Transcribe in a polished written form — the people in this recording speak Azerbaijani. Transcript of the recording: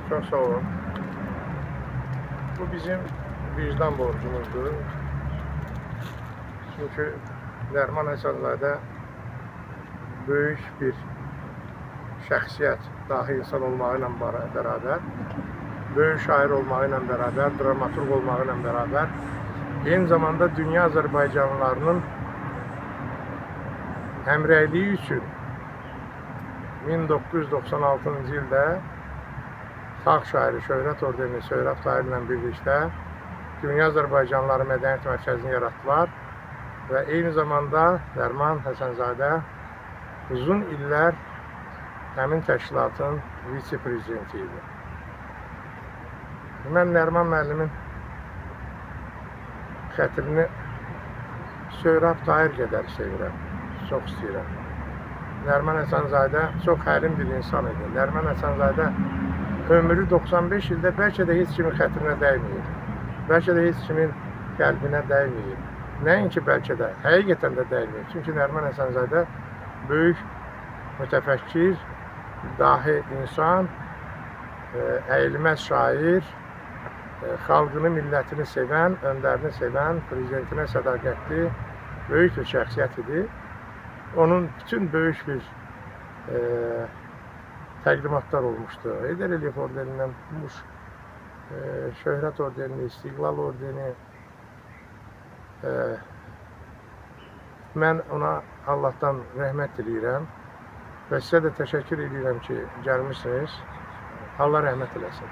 Çok sağ olun. Bu bizim vicdan borcumuzdur. Çünkü Nəriman Həsənzadə büyük bir şəxsiyyət, dahi insan olmağıyla beraber, büyük şair olmağıyla beraber, dramaturg olmağıyla beraber, aynı zamanda dünya Azərbaycanlılarının həmrəyliyi üçün 1996-cı ildə xalq şairi Şöhrət Ordeni Söhrət Tahir ilə birlikdə Dünya Azərbaycanlıları Mədəniyyət Mərkəzini yarattılar və eyni zamanda Nəriman Həsənzadə uzun illər həmin təşkilatın vitse-prezidenti idi. Mən Nəriman müəllimin xətrini Söhrət Tahir qədər sevirəm, çox istəyirəm. Nəriman Həsənzadə çox həlim bir insan idi. Nəriman Həsənzadə ömrü 95 ildə bəlkə də heç kimin xətrinə dəyməyib. Bəlkə də heç kimin qəlbinə dəyməyib. Nəinki bəlkə də, həqiqətən də dəyməyib. Çünki Nəriman Həsənzadə böyük mütəfəkkir, dahi insan, əyilməz şair, xalqını, millətini sevən, öndərini sevən, prezidentinə sədaqətli, böyük bir şəxsiyyət idi. Onun bütün böyük bir təqdimatlar olmuşdu. Heydər Əliyev ordenindən tutmuş, Şöhrət ordeni, İstiqlal ordeni. Mən ona Allah'tan rəhmət diləyirəm və sizə də təşəkkür edirəm ki, gəlmişsiniz. Allah rəhmət eləsin.